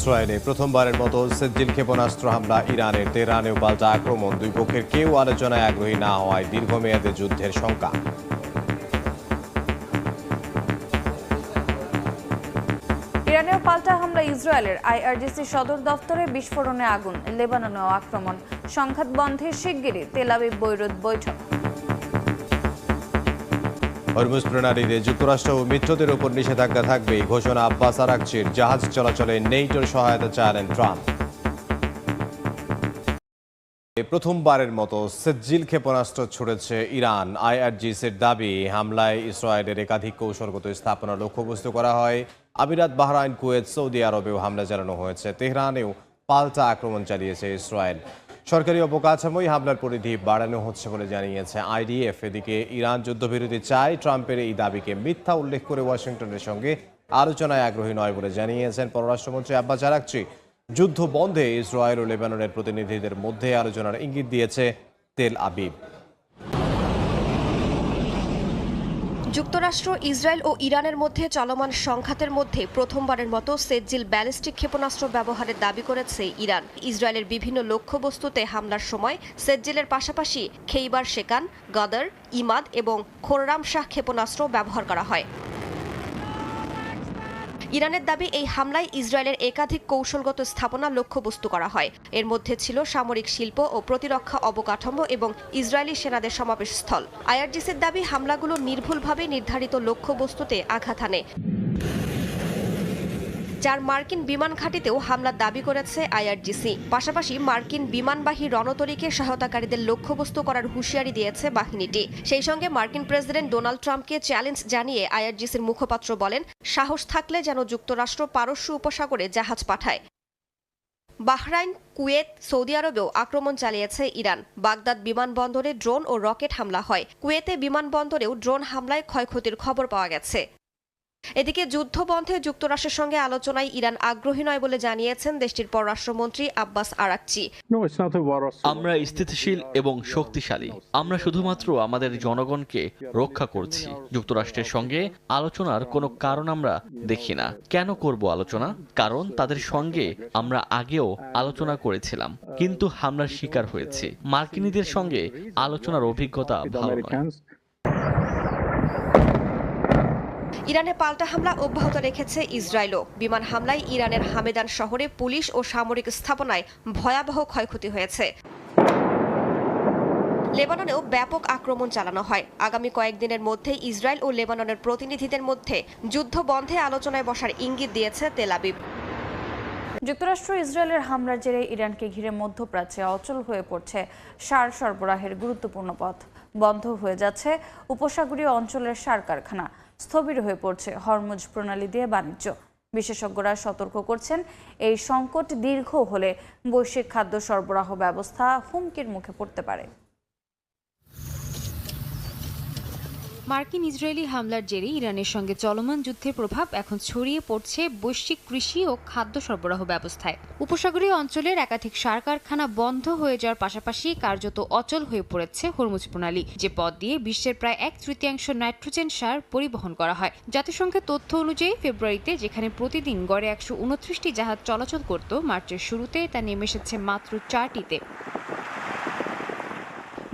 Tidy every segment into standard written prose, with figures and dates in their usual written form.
ইসরায়েলে প্রথমবারের মতো সেজ্জিল ক্ষেপণাস্ত্র হামলা ইরানের। তেহরানেও পাল্টা আক্রমণ। দুই পক্ষের কেউ আলোচনায় আগ্রহী না হওয়ায় দীর্ঘমেয়াদী যুদ্ধের শঙ্কা। ইরানেও পাল্টা হামলা ইসরায়েলের। আইআরজিসি সদর দফতরে বিস্ফোরণে আগুন। লেবাননেও আক্রমণ। সংঘাত বন্ধে শিগগিরই তেল আবিব বৈরুত বৈঠক। হরমুজ প্রণালীতে যুক্তরাষ্ট্র ও মিত্রদের উপর নিষেধাজ্ঞা থাকবে, ঘোষণা আব্বাস আরাকচির। জাহাজ চলাচলে নেটোর সহায়তা চাইলেন ট্রাম্প। প্রথমবারের মতো সেজ্জিল ক্ষেপণাস্ত্র ছুড়েছে ইরান। আইআরজিসির দাবি, হামলায় ইসরায়েলের একাধিক কৌশলগত স্থাপনা লক্ষ্যবস্তু করা হয়। আমিরাত, বাহরাইন, কুয়েত, সৌদি আরবেও হামলা চালানো হয়েছে। তেহরানেও পাল্টা আক্রমণ চালিয়েছে ইসরায়েল। সরকারি অবকাঠামোয় হামলার পরিধি বাড়ানো হচ্ছে বলে জানিয়েছে আইডিএফ। এদিকে ইরান যুদ্ধবিরতি চায়। ট্রাম্পের এই দাবিকে মিথ্যা উল্লেখ করে ওয়াশিংটনের সঙ্গে আলোচনায় আগ্রহী নয় বলে জানিয়েছেন পররাষ্ট্রমন্ত্রী আব্বাস আরাকচি। যুদ্ধ বন্ধে ইসরায়েল ও লেবাননের প্রতিনিধিদের মধ্যে আলোচনার ইঙ্গিত দিয়েছে তেল আবিব। যুক্তরাষ্ট্র, ইসরায়েল ও ইরানের মধ্যে চলমান সংঘাতের মধ্যে প্রথমবারের মতো সেজ্জিল ব্যালিস্টিক ক্ষেপণাস্ত্র ব্যবহারের দাবি করেছে ইরান। ইসরায়েলের বিভিন্ন লক্ষ্যবস্তুতে হামলার সময় সেজ্জিলের পাশাপাশি খেইবার শেকান, গাদার, ইমাদ এবং খোররাম শাহ ক্ষেপণাস্ত্র ব্যবহার করা হয়। ইরানের দাবি, এই হামলায় ইসরায়েলের একাধিক কৌশলগত স্থাপনা লক্ষ্যবস্তু করা হয়। এর মধ্যে ছিল সামরিক শিল্প ও প্রতিরক্ষা অবকাঠামো এবং ইসরায়েলি সেনাদের সমাবেশস্থল। আইআরজিসির দাবি, হামলাগুলো নির্ভুলভাবে নির্ধারিত লক্ষ্যবস্তুতে আঘাত হানে। যার মার্কিন বিমান ঘাঁটিতেও হামলার দাবি করেছে আইআরজিসি। পাশাপাশি মার্কিন বিমানবাহী রণতরীকে সহায়তাকারীদের লক্ষ্যবস্তু করার হুঁশিয়ারি দিয়েছে বাহিনীটি। সেই সঙ্গে মার্কিন প্রেসিডেন্ট ডোনাল্ড ট্রাম্পকে চ্যালেঞ্জ জানিয়ে আইআরজিসির মুখপাত্র বলেন, সাহস থাকলে যেন যুক্তরাষ্ট্র পারস্য উপসাগরে জাহাজ পাঠায়। বাহরাইন, কুয়েত, সৌদি আরবেও আক্রমণ চালিয়েছে ইরান। বাগদাদ বিমানবন্দরে ড্রোন ও রকেট হামলা হয়। কুয়েতে বিমানবন্দরেও ড্রোন হামলায় ক্ষয়ক্ষতির খবর পাওয়া গেছে। এদিকে যুদ্ধ বন্ধে যুক্তরাষ্ট্রের সঙ্গে আলোচনায় ইরান আগ্রহী নয় বলে জানিয়েছেন দেশটির পররাষ্ট্রমন্ত্রী আব্বাস আরাকচি। আমরা স্থিতিশীল এবং শক্তিশালী। আমরা শুধুমাত্র আমাদের জনগণকে রক্ষা করছি। যুক্তরাষ্ট্রের সঙ্গে আলোচনার কোনো কারণ আমরা দেখি না। কেন করব আলোচনা? কারণ তাদের সঙ্গে আমরা আগেও আলোচনা করেছিলাম, কিন্তু হামলার শিকার হয়েছি। মার্কিনীদের সঙ্গে আলোচনার অভিজ্ঞতা ভালো নয়। ইরানে পাল্টা হামলা অব্যাহত রেখেছে ইসরায়েলও। বিমান হামলায় ইরানের হামেদান শহরে পুলিশ ও সামরিক স্থাপনায় ভয়াবহ ক্ষয়ক্ষতি হয়েছে। লেবাননেও ব্যাপক আক্রমণ চালানো হয়। আগামী কয়েকদিনের মধ্যে ইসরায়েল ও লেবাননের প্রতিনিধিদের মধ্যে যুদ্ধ বন্ধে আলোচনায় বসার ইঙ্গিত দিয়েছে তেল আবিব। যুক্তরাষ্ট্র ইসরায়েলের হামলার জেরে ইরানকে ঘিরে মধ্যপ্রাচ্যে অচল হয়ে পড়ছে সার সরবরাহের গুরুত্বপূর্ণ পথ। বন্ধ হয়ে যাচ্ছে উপসাগরীয় অঞ্চলের সার কারখানা। স্থবির হয়ে পড়ছে হরমুজ প্রণালী দিয়ে বাণিজ্য। বিশেষজ্ঞরা সতর্ক করছেন, এই সংকট দীর্ঘ হলে বৈশ্বিক খাদ্য সরবরাহ ব্যবস্থা হুমকির মুখে পড়তে পারে। মার্কিন ইসরায়েলি হামলার জেরে ইরানের সঙ্গে চলমান যুদ্ধের প্রভাব এখন ছড়িয়ে পড়ছে বৈশ্বিক কৃষি ও খাদ্য সরবরাহ ব্যবস্থায়। উপসাগরীয় অঞ্চলের একাধিক সার কারখানা বন্ধ হয়ে যাওয়ার পাশাপাশি কার্যত অচল হয়ে পড়েছে হরমুজ প্রণালী, যে পথ দিয়ে বিশ্বের প্রায় 1/3 নাইট্রোজেন সার পরিবহন করা হয়। জাতিসংঘের তথ্য অনুযায়ী ফেব্রুয়ারিতে যেখানে প্রতিদিন গড়ে 129টি জাহাজ চলাচল করত, মার্চের শুরুতে তা নেমে এসেছে মাত্র 4টিতে।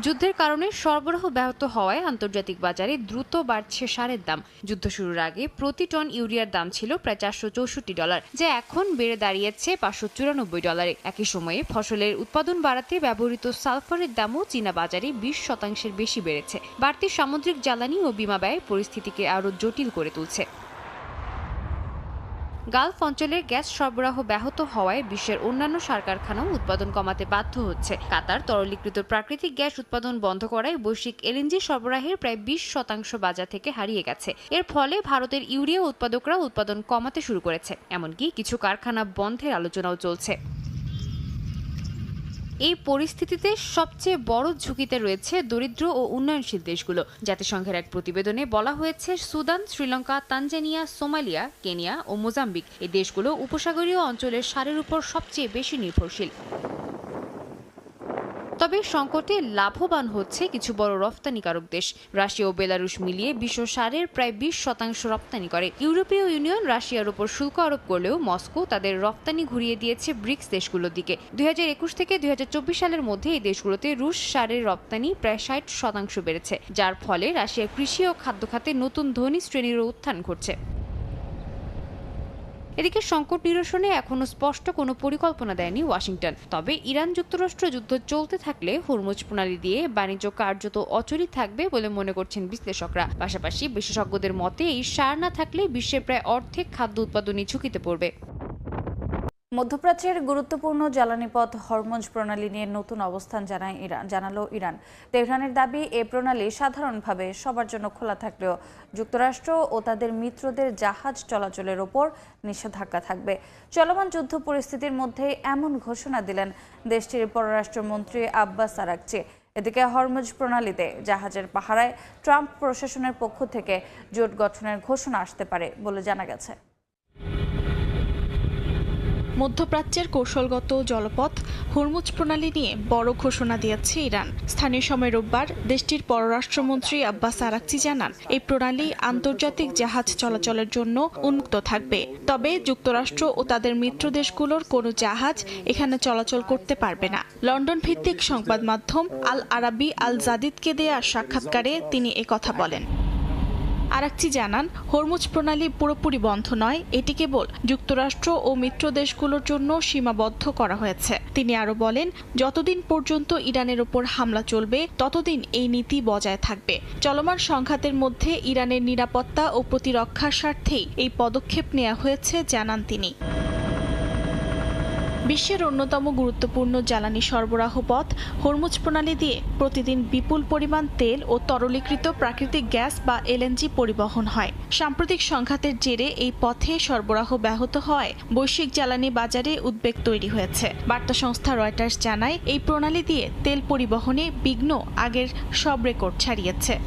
যুদ্ধের কারণে সরবরাহ ব্যাহত হওয়ায় আন্তর্জাতিক বাজারে দ্রুত বাড়ছে সারের দাম। যুদ্ধ শুরুর আগে প্রতি টন ইউরিয়ার দাম ছিল প্রায় $464, যা এখন বেড়ে দাঁড়িয়েছে $594। একই সময়ে ফসলের উৎপাদন বাড়াতে ব্যবহৃত সালফারের দামও চীনা বাজারে 20% বেশি বেড়েছে। বাড়তি সামুদ্রিক জ্বালানি ও বিমা ব্যয় পরিস্থিতিকে আরও জটিল করে তুলছে। গালফ অঞ্চলের গ্যাস সরবরাহ ব্যাহত হওয়ায় বিশ্বের অন্যান্য সার কারখানাও উৎপাদন কমাতে বাধ্য হচ্ছে। কাতার তরলীকৃত প্রাকৃতিক গ্যাস উৎপাদন বন্ধ করায় বৈশ্বিক এলএনজি সরবরাহের প্রায় 20% বাজার থেকে হারিয়ে গেছে। এর ফলে ভারতের ইউরিয়া উৎপাদকরা উৎপাদন কমাতে শুরু করেছে। এমনকি কিছু কারখানা বন্ধের আলোচনাও চলছে। এই পরিস্থিতিতে সবচেয়ে বড় ঝুঁকিতে রয়েছে দরিদ্র ও উন্নয়নশীল দেশগুলো। জাতিসংঘের এক প্রতিবেদনে বলা হয়েছে, Sudan, Sri Lanka, Tanzania, Somalia, Kenya ও মোজাম্বিক এই দেশগুলো উপসাগরীয় অঞ্চলের সারের উপর সবচেয়ে বেশি নির্ভরশীল। তবে সংকটে লাভবান হচ্ছে কিছু বড় রপ্তানিকারক দেশ। রাশিয়া ও বেলারুশ মিলিয়ে বিশ্ব সারের প্রায় 20% রপ্তানি করে। ইউরোপীয় ইউনিয়ন রাশিয়ার উপর শুল্ক আরোপ করলেও মস্কো তাদের রপ্তানি ঘুরিয়ে দিয়েছে ব্রিক্স দেশগুলোর দিকে। 2021 থেকে 2024 সালের মধ্যে এই দেশগুলোতে রুশ সারের রপ্তানি প্রায় 60% বেড়েছে, যার ফলে রাশিয়ার কৃষি ও খাদ্য খাতে নতুন ধনী শ্রেণীর উত্থান ঘটছে। এদিকে সংকট নিরসনে এখনো স্পষ্ট কোনো পরিকল্পনা দেয়নি ওয়াশিংটন। তবে ইরান যুক্তরাষ্ট্র যুদ্ধ চলতে থাকলে হরমুজ প্রণালী দিয়ে বাণিজ্য কার্যত অচলই থাকবে বলে মনে করছেন বিশ্লেষকরা। পাশাপাশি বিশেষজ্ঞদের মতে এই সার না থাকলে বিশ্বের প্রায় অর্ধেক খাদ্য উৎপাদনই ঝুঁকিতে পড়বে। মধ্যপ্রাচ্যের গুরুত্বপূর্ণ জ্বালানি পথ হরমুজ প্রণালী নিয়ে নতুন অবস্থান জানালো ইরান। তেহরানের দাবি, এই প্রণালী সাধারণভাবে সবার জন্য খোলা থাকলেও যুক্তরাষ্ট্র ও তাদের মিত্রদের জাহাজ চলাচলের ওপর নিষেধাজ্ঞা থাকবে। চলমান যুদ্ধ পরিস্থিতির মধ্যে এমন ঘোষণা দিলেন দেশটির পররাষ্ট্রমন্ত্রী আব্বাস আরাকচি। এদিকে হরমুজ প্রণালীতে জাহাজের পাহারায় ট্রাম্প প্রশাসনের পক্ষ থেকে জোট গঠনের ঘোষণা আসতে পারে বলে জানা গেছে। মধ্যপ্রাচ্যের কৌশলগত জলপথ হরমুজ প্রণালী নিয়ে বড় ঘোষণা দিয়েছে ইরান। স্থানীয় সময় রোববার দেশটির পররাষ্ট্রমন্ত্রী আব্বাস আরাকচি জানান, এই প্রণালী আন্তর্জাতিক জাহাজ চলাচলের জন্য উন্মুক্ত থাকবে। তবে যুক্তরাষ্ট্র ও তাদের মিত্র দেশগুলোর কোনো জাহাজ এখানে চলাচল করতে পারবে না। লন্ডন ভিত্তিক সংবাদ মাধ্যম আল আরাবি আল জাদিদকে দেয়া সাক্ষাৎকারে তিনি একথা বলেন। আরাকচি জানান, হরমুজ প্রণালী পুরোপুরি বন্ধ নয়, এটি কেবল যুক্তরাষ্ট্র ও মিত্র দেশগুলোর জন্য সীমাবদ্ধ করা হয়েছে। তিনি আরও বলেন, যতদিন পর্যন্ত ইরানের ওপর হামলা চলবে ততদিন এই নীতি বজায় থাকবে। চলমান সংঘাতের মধ্যে ইরানের নিরাপত্তা ও প্রতিরক্ষার স্বার্থেই এই পদক্ষেপ নেওয়া হয়েছে জানান তিনি। বিশ্বের অন্যতম গুরুত্বপূর্ণ জ্বালানি সরবরাহ পথ হরমুজ প্রণালী দিয়ে প্রতিদিন বিপুল পরিমাণ তেল ও তরলীকৃত প্রাকৃতিক গ্যাস বা এলএনজি পরিবহন হয়। সাম্প্রতিক সংঘাতের জেরে এই পথে সরবরাহ ব্যাহত হওয়ায় বৈশ্বিক জ্বালানি বাজারে উদ্বেগ তৈরি হয়েছে। বার্তা সংস্থা রয়টার্স জানায়, এই প্রণালী দিয়ে তেল পরিবহনে বিঘ্ন আগের সব রেকর্ড ছাড়িয়েছে।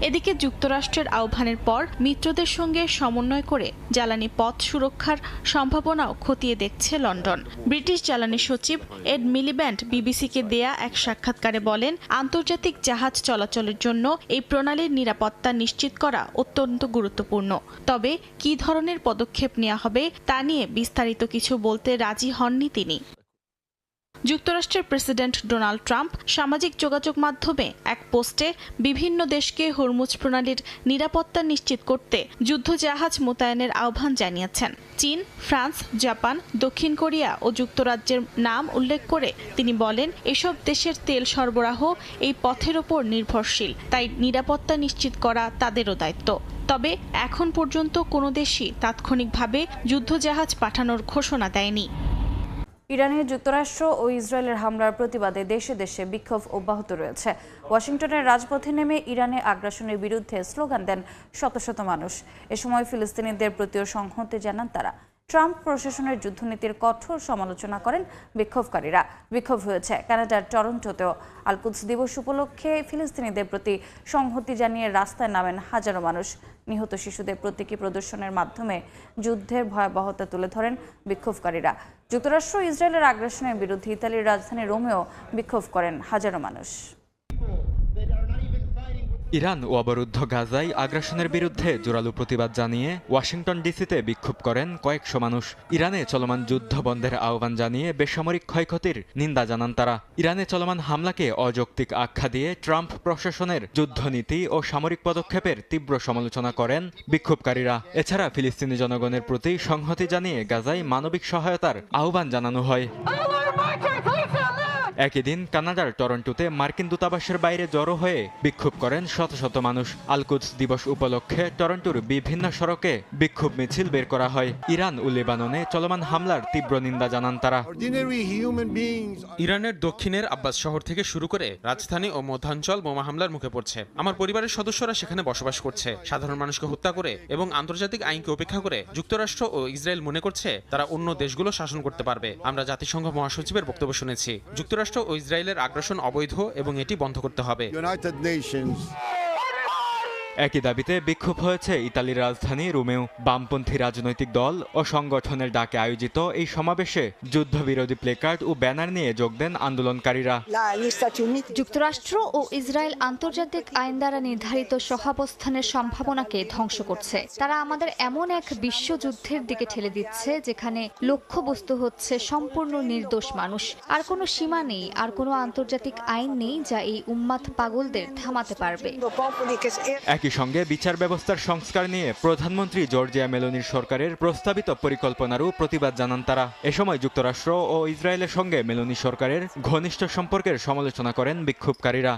এদিকে যুক্তরাষ্ট্রের আহ্বানের পর মিত্রদের সঙ্গে সমন্বয় করে জ্বালানি পথ সুরক্ষার সম্ভাবনাও খতিয়ে দেখছে লন্ডন। ব্রিটিশ জ্বালানি সচিব এড মিলিব্যান্ড বিবিসিকে দেয়া এক সাক্ষাৎকারে বলেন, আন্তর্জাতিক জাহাজ চলাচলের জন্য এই প্রণালীর নিরাপত্তা নিশ্চিত করা অত্যন্ত গুরুত্বপূর্ণ। তবে কী ধরনের পদক্ষেপ নেওয়া হবে তা নিয়ে বিস্তারিত কিছু বলতে রাজি হননি তিনি। যুক্তরাষ্ট্রের প্রেসিডেন্ট ডোনাল্ড ট্রাম্প সামাজিক যোগাযোগ মাধ্যমে এক পোস্টে বিভিন্ন দেশকে হরমুজ প্রণালীর নিরাপত্তা নিশ্চিত করতে যুদ্ধজাহাজ মোতায়েনের আহ্বান জানিয়েছেন। চীন, ফ্রান্স, জাপান, দক্ষিণ কোরিয়া ও যুক্তরাজ্যের নাম উল্লেখ করে তিনি বলেন, এসব দেশের তেল সরবরাহ এই পথের ওপর নির্ভরশীল, তাই নিরাপত্তা নিশ্চিত করা তাদেরও দায়িত্ব। তবে এখন পর্যন্ত কোনো দেশই তাৎক্ষণিকভাবে যুদ্ধজাহাজ পাঠানোর ঘোষণা দেয়নি। ইরানে যুক্তরাষ্ট্র ও ইসরায়েলের হামলার প্রতিবাদে দেশে দেশে বিক্ষোভ অব্যাহত রয়েছে। ওয়াশিংটনের রাজপথে নেমে ইরানে আগ্রাসনের বিরুদ্ধে স্লোগান দেন শত শত মানুষ। এ সময় ফিলিস্তিনিদের প্রতিও সংহতি জানান তারা। ট্রাম্প প্রশাসনের যুদ্ধনীতির কঠোর সমালোচনা করেন বিক্ষোভকারীরা। বিক্ষোভ হয়েছে কানাডার টরন্টোতেও। আল-কুদস দিবস উপলক্ষে ফিলিস্তিনিদের প্রতি সংহতি জানিয়ে রাস্তায় নামেন হাজারো মানুষ। নিহত শিশুদের প্রতীকী প্রদর্শনের মাধ্যমে যুদ্ধের ভয়াবহতা তুলে ধরেন বিক্ষোভকারীরা। যুক্তরাষ্ট্র ইসরায়েলের আগ্রাসনের বিরুদ্ধে ইতালির রাজধানী রোমেও বিক্ষোভ করেন হাজারো মানুষ। ইরান ও অবরুদ্ধ গাজায় আগ্রাসনের বিরুদ্ধে জোরালো প্রতিবাদ জানিয়ে ওয়াশিংটন ডিসিতে বিক্ষোভ করেন কয়েকশো মানুষ। ইরানে চলমান যুদ্ধ বন্ধের আহ্বান জানিয়ে বেসামরিক ক্ষয়ক্ষতির নিন্দা জানান তারা। ইরানে চলমান হামলাকে অযৌক্তিক আখ্যা দিয়ে ট্রাম্প প্রশাসনের যুদ্ধনীতি ও সামরিক পদক্ষেপের তীব্র সমালোচনা করেন বিক্ষোভকারীরা। এছাড়া ফিলিস্তিনি জনগণের প্রতি সংহতি জানিয়ে গাজায় মানবিক সহায়তার আহ্বান জানানো হয়। একই দিন কানাডার টরন্টোতে মার্কিন দূতাবাসের বাইরে জড়ো হয়ে বিক্ষোভ করেন শত শত মানুষ। আল-কুদস দিবস উপলক্ষে টরন্টোর বিভিন্ন সড়কে বিক্ষোভ মিছিল বের করা হয়। ইরান ও লেবাননে চলমান হামলার তীব্র নিন্দা জানান তারা। ইরানের দক্ষিণের আব্বাস শহর থেকে শুরু করে রাজধানী ও মধ্যাঞ্চল বোমা হামলার মুখে পড়ছে। আমার পরিবারের সদস্যরা সেখানে বসবাস করছে। সাধারণ মানুষকে হত্যা করে এবং আন্তর্জাতিক আইনকে উপেক্ষা করে যুক্তরাষ্ট্র ও ইসরায়েল মনে করছে তারা অন্য দেশগুলো শাসন করতে পারবে। আমরা জাতিসংঘ মহাসচিবের বক্তব্য শুনেছি। যুক্তরাষ্ট্র ও ইসরায়েলের আগ্রাসন অবৈধ এবং এটি বন্ধ করতে হবে। একই দাবিতে বিক্ষোভ হয়েছে ইতালির রাজধানী রোমেও। বামপন্থী রাজনৈতিক দল ও সংগঠনের ডাকে আয়োজিত এই সমাবেশে যুদ্ধবিরোধী প্লেকার্ড ও ব্যানার নিয়ে যোগ দেন আন্দোলনকারীরা। যুক্তরাষ্ট্র ও ইসরায়েল আন্তর্জাতিক আইন দ্বারা নির্ধারিত সহাবস্থানের সম্ভাবনাকে ধ্বংস করছে। তারা আমাদের এমন এক বিশ্বযুদ্ধের দিকে ঠেলে দিচ্ছে যেখানে লক্ষ্যবস্তু হচ্ছে সম্পূর্ণ নির্দোষ মানুষ। আর কোনো সীমা নেই, আর কোনো আন্তর্জাতিক আইন নেই যা এই উম্মাদ পাগলদের থামাতে পারবে। একই সঙ্গে বিচার ব্যবস্থার সংস্কার নিয়ে প্রধানমন্ত্রী জর্জিয়া মেলোনির সরকারের প্রস্তাবিত পরিকল্পনারও প্রতিবাদ জানান তারা। এ সময় যুক্তরাষ্ট্র ও ইসরায়েলের সঙ্গে মেলোনি সরকারের ঘনিষ্ঠ সম্পর্কের সমালোচনা করেন বিক্ষোভকারীরা।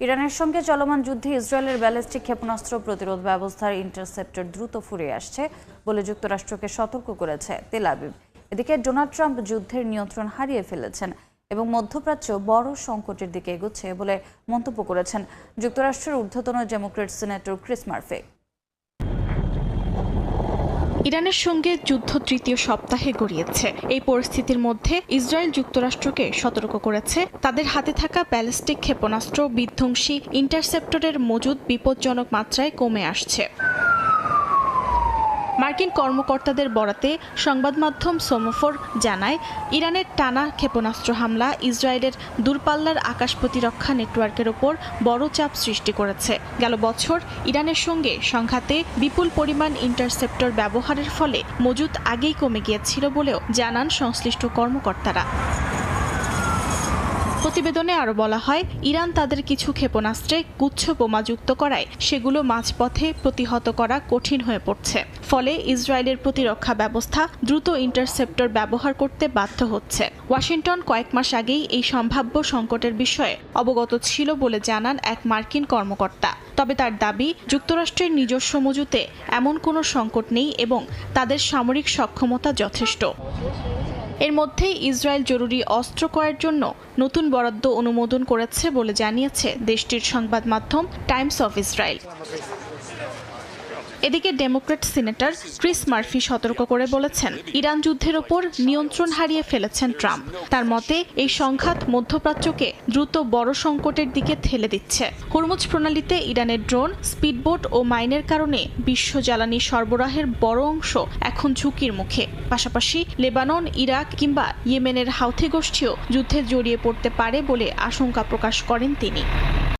ইরানের সঙ্গে চলমান যুদ্ধে ইসরায়েলের ব্যালিস্টিক ক্ষেপণাস্ত্র প্রতিরোধ ব্যবস্থার ইন্টারসেপ্টর দ্রুত ফুরিয়ে আসছে বলে যুক্তরাষ্ট্রকে সতর্ক করেছে তেল আবিব। এদিকে ডোনাল্ড ট্রাম্প যুদ্ধের নিয়ন্ত্রণ হারিয়ে ফেলেছেন এবং মধ্যপ্রাচ্য বড় সংকটের দিকে এগোচ্ছে বলে মন্তব্য করেছেন যুক্তরাষ্ট্রের ঊর্ধ্বতন ডেমোক্র্যাট সিনেটর ক্রিস মার্ফি। ইরানের সঙ্গে যুদ্ধ তৃতীয় সপ্তাহে গড়িয়েছে। এই পরিস্থিতির মধ্যে ইসরায়েল যুক্তরাষ্ট্রকে সতর্ক করেছে তাদের হাতে থাকা ব্যালিস্টিক ক্ষেপণাস্ত্র বিধ্বংসী ইন্টারসেপ্টরের মজুদ বিপজ্জনক মাত্রায় কমে আসছে। মার্কিন কর্মকর্তাদের বরাতে সংবাদ মাধ্যম সোমোফোর জানায়, ইরানের টানা ক্ষেপণাস্ত্র হামলা ইসরায়েলের দূরপাল্লার আকাশ প্রতিরক্ষা নেটওয়ার্কের ওপর বড় চাপ সৃষ্টি করেছে। গেল বছর ইরানের সঙ্গে সংঘাতে বিপুল পরিমাণ ইন্টারসেপ্টর ব্যবহারের ফলে মজুদ আগেই কমে গিয়েছিল বলেও জানান সংশ্লিষ্ট কর্মকর্তারা। প্রতিবেদনে আরও বলা হয়, ইরান তাদের কিছু ক্ষেপণাস্ত্রে গুচ্ছ বোমা যুক্ত করায় সেগুলো মাঝপথে প্রতিহত করা কঠিন হয়ে পড়ছে। ফলে ইসরায়েলের প্রতিরক্ষা ব্যবস্থা দ্রুত ইন্টারসেপ্টর ব্যবহার করতে বাধ্য হচ্ছে। ওয়াশিংটন কয়েক মাস আগেই এই সম্ভাব্য সংকটের বিষয়ে অবগত ছিল বলে জানান এক মার্কিন কর্মকর্তা। তবে তার দাবি, যুক্তরাষ্ট্রের নিজস্ব মজুতে এমন কোনো সংকট নেই এবং তাদের সামরিক সক্ষমতা যথেষ্ট। এর মধ্যেই ইসরায়েল জরুরি অস্ত্র ক্রয়ের জন্য নতুন বরাদ্দ অনুমোদন করেছে বলে জানিয়েছে দেশটির সংবাদ মাধ্যম টাইমস অফ ইসরায়েল। এদিকে ডেমোক্র্যাট সিনেটর ক্রিস মার্ফি সতর্ক করে বলেছেন, ইরান যুদ্ধের ওপর নিয়ন্ত্রণ হারিয়ে ফেলেছেন ট্রাম্প। তার মতে এই সংঘাত মধ্যপ্রাচ্যকে দ্রুত বড় সংকটের দিকে ঠেলে দিচ্ছে। হরমুজ প্রণালীতে ইরানের ড্রোন, স্পিডবোট ও মাইনের কারণে বিশ্ব জ্বালানি সরবরাহের বড় অংশ এখন ঝুঁকির মুখে। পাশাপাশি লেবানন, ইরাক কিংবা ইয়েমেনের হাউথি গোষ্ঠীও যুদ্ধে জড়িয়ে পড়তে পারে বলে আশঙ্কা প্রকাশ করেন তিনি।